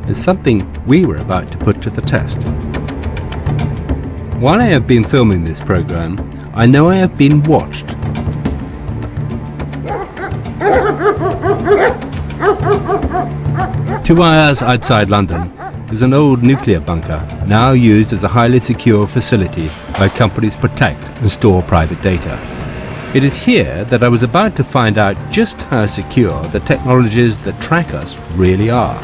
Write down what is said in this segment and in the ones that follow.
is something we were about to put to the test. While I have been filming this program, I know I have been watched. 2 hours outside London is an old nuclear bunker, now used as a highly secure facility where companies protect and store private data. It is here that I was about to find out just how secure the technologies that track us really are.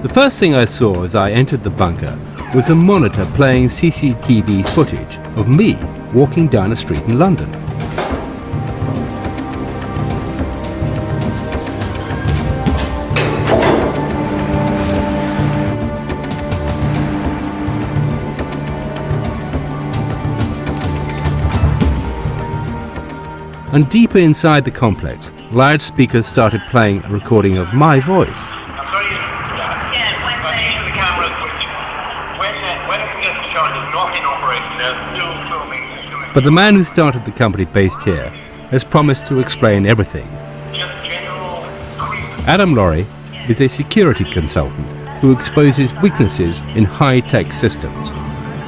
The first thing I saw as I entered the bunker was a monitor playing CCTV footage of me walking down a street in London. And deeper inside the complex, loudspeakers started playing a recording of my voice. But the man who started the company based here has promised to explain everything. Adam Laurie is a security consultant who exposes weaknesses in high-tech systems.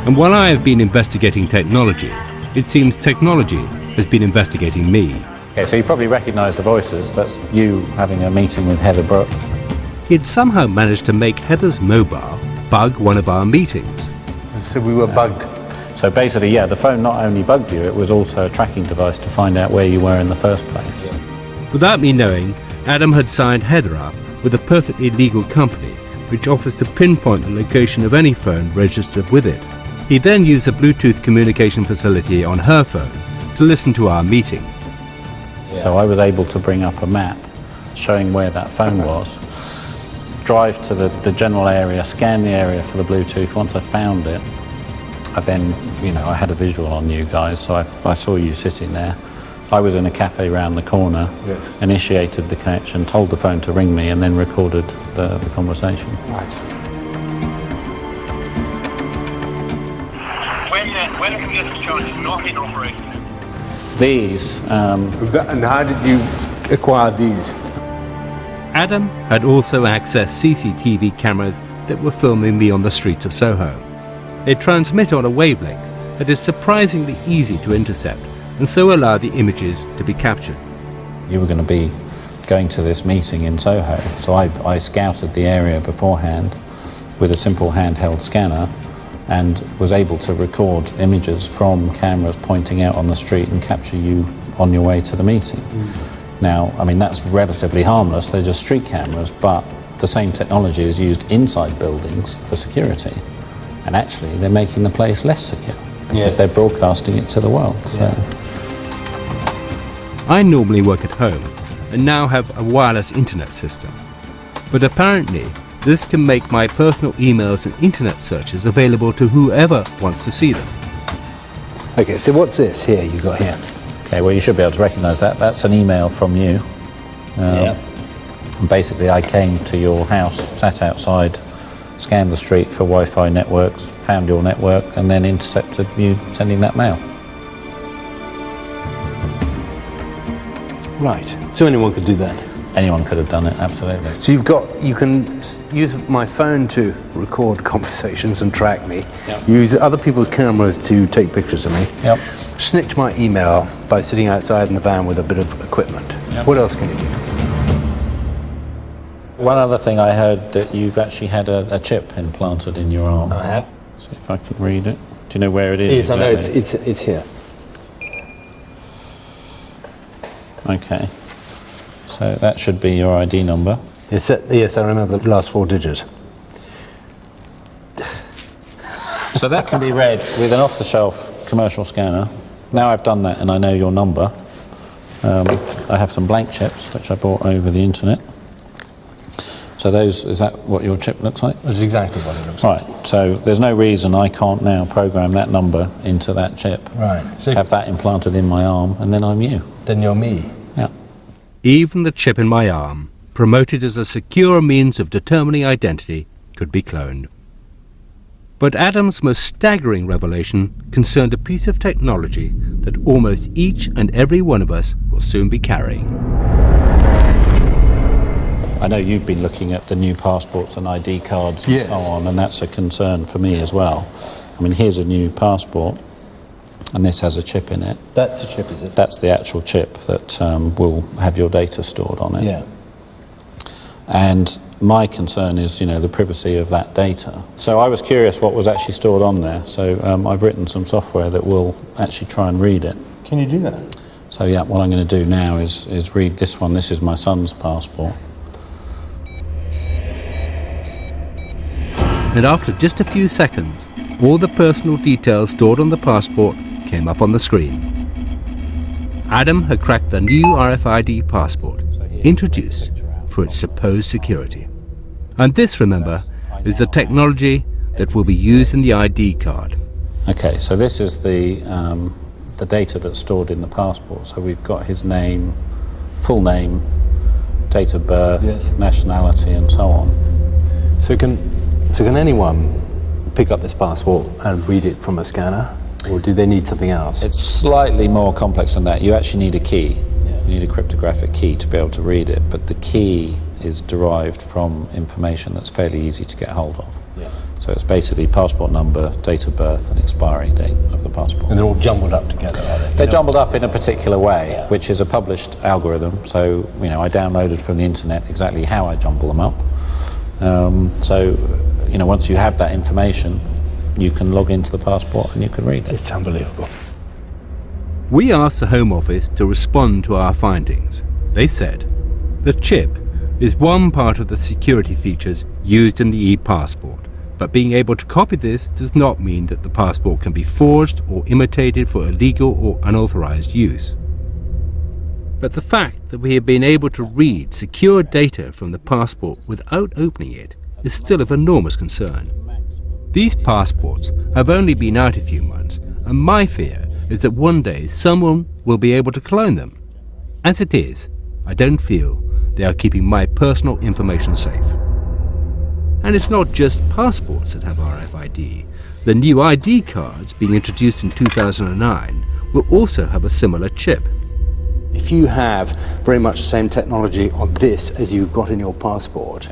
And while I have been investigating technology, it seems technology has been investigating me. Okay, so you probably recognise the voices. That's you having a meeting with Heather Brooke. He had somehow managed to make Heather's mobile bug one of our meetings. So we were bugged. So basically, yeah, the phone not only bugged you, it was also a tracking device to find out where you were in the first place. Without me knowing, Adam had signed Heather up with a perfectly legal company which offers to pinpoint the location of any phone registered with it. He then used the Bluetooth communication facility on her phone to listen to our meeting. So I was able to bring up a map showing where that phone was, drive to the general area, scan the area for the Bluetooth. Once I found it, I then, I had a visual on you guys, so I saw you sitting there. I was in a cafe round the corner, yes. Initiated the connection, told the phone to ring me, and then recorded the conversation. Nice. When a computer charge is not in operation. These... And how did you acquire these? Adam had also accessed CCTV cameras that were filming me on the streets of Soho. They transmit on a wavelength that is surprisingly easy to intercept and so allow the images to be captured. You were going to be going to this meeting in Soho, so I scouted the area beforehand with a simple handheld scanner and was able to record images from cameras pointing out on the street and capture you on your way to the meeting. Now, that's relatively harmless, they're just street cameras, but the same technology is used inside buildings for security. And actually, they're making the place less secure because they're broadcasting it to the world. So. I normally work at home and now have a wireless internet system. But apparently, this can make my personal emails and internet searches available to whoever wants to see them. Okay, so what's this here you got here? Okay, well, you should be able to recognise that. That's an email from you. And basically, I came to your house, sat outside, scanned the street for Wi-Fi networks, found your network, and then intercepted you sending that mail. Right, so anyone could do that? Anyone could have done it, absolutely. So you can use my phone to record conversations and track me, use other people's cameras to take pictures of me, snitch my email by sitting outside in the van with a bit of equipment. What else can you do? One other thing I heard that you've actually had a chip implanted in your arm. I have. See if I can read it. Do you know where it is? Yes, exactly? I know, it's here. Okay. So that should be your ID number. Yes, I remember the last 4 digits. So that can be read with an off-the-shelf commercial scanner. Now I've done that and I know your number. I have some blank chips which I bought over the internet. So is that what your chip looks like? That's exactly what it looks like. Right, so there's no reason I can't now program that number into that chip. Right. So have that implanted in my arm, and then I'm you. Then you're me. Yeah. Even the chip in my arm, promoted as a secure means of determining identity, could be cloned. But Adam's most staggering revelation concerned a piece of technology that almost each and every one of us will soon be carrying. I know you've been looking at the new passports and ID cards and so on, and that's a concern for me as well. I mean, here's a new passport, and this has a chip in it. That's the chip, is it? That's the actual chip that will have your data stored on it. Yeah. And my concern is, the privacy of that data. So I was curious what was actually stored on there. So I've written some software that will actually try and read it. Can you do that? So yeah, what I'm going to do now is read this one. This is my son's passport. And after just a few seconds, all the personal details stored on the passport came up on the screen. Adam had cracked the new RFID passport, introduced for its supposed security. And this, remember, is the technology that will be used in the ID card. Okay, so this is the data that's stored in the passport. So we've got his name, full name, date of birth, nationality, and so on. So can anyone pick up this passport and read it from a scanner, or do they need something else? It's slightly more complex than that. You actually need a key. You need a cryptographic key to be able to read it, but the key is derived from information that's fairly easy to get hold of. So it's basically passport number, date of birth, and expiry date of the passport. And they're all jumbled up together, are they? They're jumbled up in a particular way, which is a published algorithm. So, I downloaded from the internet exactly how I jumble them up. Once you have that information, you can log into the passport and you can read it. It's unbelievable. We asked the Home Office to respond to our findings. They said, the chip is one part of the security features used in the e-passport, but being able to copy this does not mean that the passport can be forged or imitated for illegal or unauthorized use. But the fact that we have been able to read secure data from the passport without opening it is still of enormous concern. These passports have only been out a few months, and my fear is that one day someone will be able to clone them. As it is, I don't feel they are keeping my personal information safe. And it's not just passports that have RFID. The new ID cards being introduced in 2009 will also have a similar chip. If you have very much the same technology on this as you've got in your passport,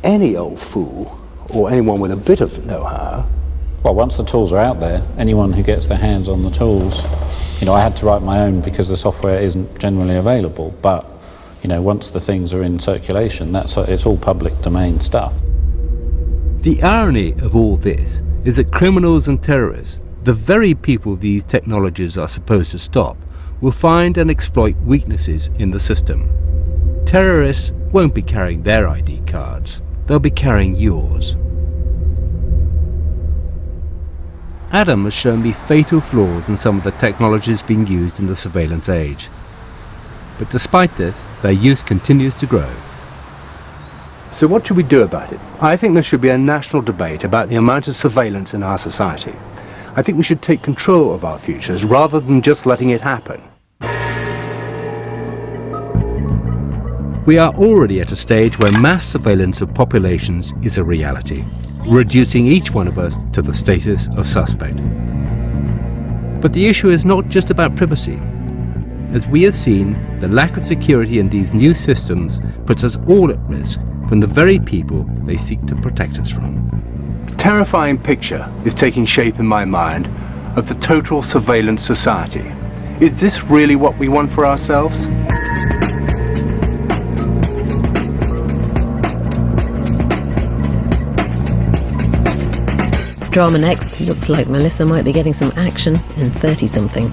any old fool or anyone with a bit of know-how. Well, once the tools are out there, anyone who gets their hands on the tools, I had to write my own because the software isn't generally available, but, once the things are in circulation, it's all public domain stuff. The irony of all this is that criminals and terrorists, the very people these technologies are supposed to stop, will find and exploit weaknesses in the system. Terrorists won't be carrying their ID cards, they'll be carrying yours. Adam has shown me fatal flaws in some of the technologies being used in the surveillance age. But despite this, their use continues to grow. So what should we do about it? I think there should be a national debate about the amount of surveillance in our society. I think we should take control of our futures rather than just letting it happen. We are already at a stage where mass surveillance of populations is a reality, reducing each one of us to the status of suspect. But the issue is not just about privacy. As we have seen, the lack of security in these new systems puts us all at risk from the very people they seek to protect us from. A terrifying picture is taking shape in my mind of the total surveillance society. Is this really what we want for ourselves? Drama next. Looks like Melissa might be getting some action in 30-something.